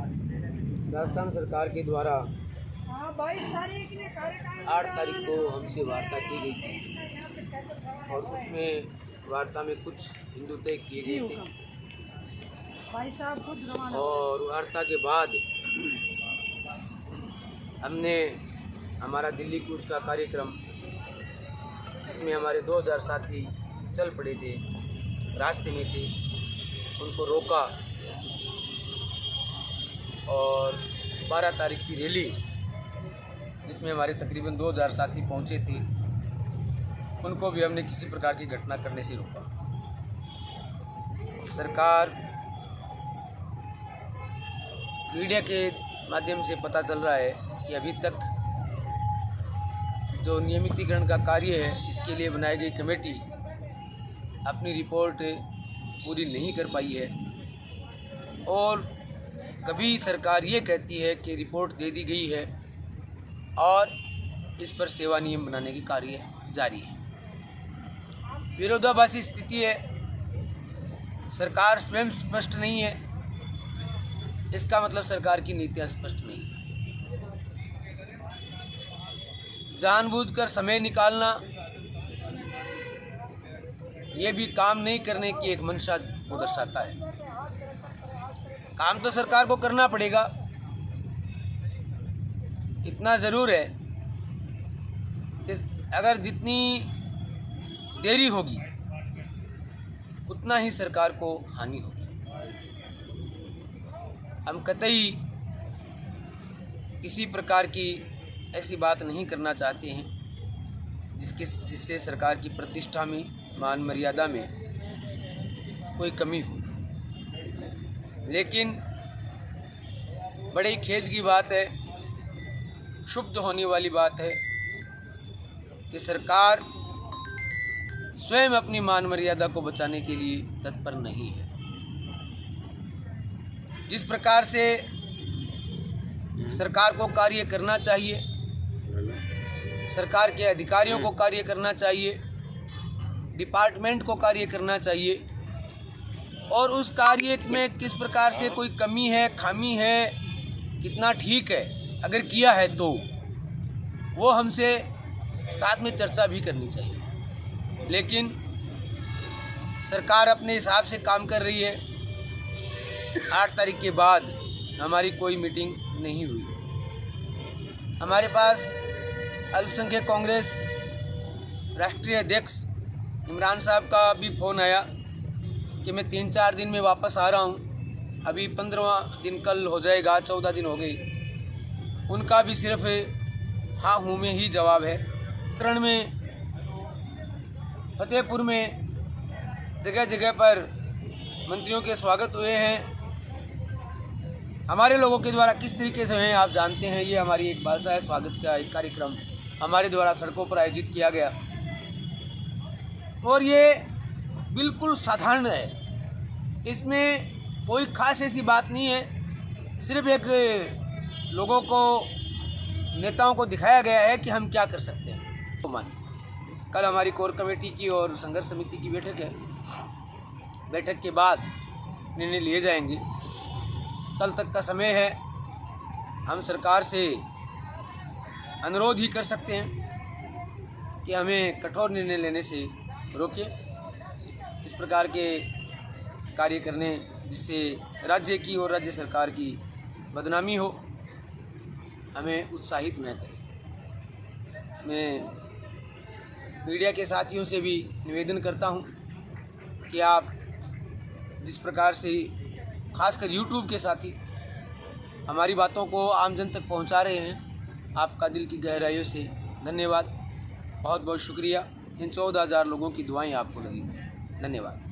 राजस्थान सरकार के द्वारा 8 तारीख को हमसे वार्ता की गई थी और उसमें वार्ता में कुछ बिंदु तय किए गए थे और वार्ता के बाद हमने हमारा दिल्ली कूच का कार्यक्रम, जिसमें हमारे 2000 साथी चल पड़े थे, रास्ते में थे, उनको रोका और 12 तारीख की रैली, जिसमें हमारे तकरीबन 2000 साथी पहुंचे थे, उनको भी हमने किसी प्रकार की घटना करने से रोका। सरकार मीडिया के माध्यम से पता चल रहा है कि अभी तक जो नियमितीकरण का कार्य है, इसके लिए बनाई गई कमेटी अपनी रिपोर्ट पूरी नहीं कर पाई है और कभी सरकार ये कहती है कि रिपोर्ट दे दी गई है और इस पर सेवा नियम बनाने की कार्य जारी है। विरोधाभासी स्थिति है, सरकार स्वयं स्पष्ट नहीं है, इसका मतलब सरकार की नीतियाँ स्पष्ट नहीं है। जानबूझकर समय निकालना, ये भी काम नहीं करने की एक मंशा को दर्शाता है। काम तो सरकार को करना पड़ेगा, इतना ज़रूर है कि अगर जितनी देरी होगी उतना ही सरकार को हानि होगी। हम कतई किसी प्रकार की ऐसी बात नहीं करना चाहते हैं जिससे सरकार की प्रतिष्ठा में, मान मर्यादा में कोई कमी हो, लेकिन बड़े खेद की बात है, क्षुब्ध होने वाली बात है कि सरकार स्वयं अपनी मान मर्यादा को बचाने के लिए तत्पर नहीं है। जिस प्रकार से सरकार को कार्य करना चाहिए, सरकार के अधिकारियों को कार्य करना चाहिए, डिपार्टमेंट को कार्य करना चाहिए, और उस कार्य में किस प्रकार से कोई कमी है, खामी है, कितना ठीक है, अगर किया है तो वो हमसे साथ में चर्चा भी करनी चाहिए। लेकिन सरकार अपने हिसाब से काम कर रही है। 8 तारीख के बाद हमारी कोई मीटिंग नहीं हुई। हमारे पास अल्पसंख्यक कांग्रेस राष्ट्रीय अध्यक्ष इमरान साहब का भी फ़ोन आया कि मैं 3-4 दिन में वापस आ रहा हूँ, अभी 15वां दिन कल हो जाएगा, 14 दिन हो गई। उनका भी सिर्फ हाँ हूँ में ही जवाब है। करण में, फतेहपुर में जगह जगह पर मंत्रियों के स्वागत हुए हैं। हमारे लोगों के द्वारा किस तरीके से हैं आप जानते हैं, ये हमारी एक भाषा है। स्वागत का एक कार्यक्रम हमारे द्वारा सड़कों पर आयोजित किया गया और ये बिल्कुल साधारण है, इसमें कोई खास ऐसी बात नहीं है। सिर्फ एक लोगों को, नेताओं को दिखाया गया है कि हम क्या कर सकते हैं। कल हमारी कोर कमेटी की और संघर्ष समिति की बैठक है। बैठक के बाद निर्णय लिए जाएंगे। कल तक का समय है। हम सरकार से अनुरोध ही कर सकते हैं कि हमें कठोर निर्णय लेने से रोके, इस प्रकार के कार्य करने जिससे राज्य की और राज्य सरकार की बदनामी हो, हमें उत्साहित न करें। मैं मीडिया के साथियों से भी निवेदन करता हूं कि आप जिस प्रकार से, खासकर यूट्यूब के साथी हमारी बातों को आम जन तक पहुंचा रहे हैं, आपका दिल की गहराइयों से धन्यवाद। बहुत बहुत शुक्रिया। इन 14,000 लोगों की दुआएं आपको लगी। धन्यवाद।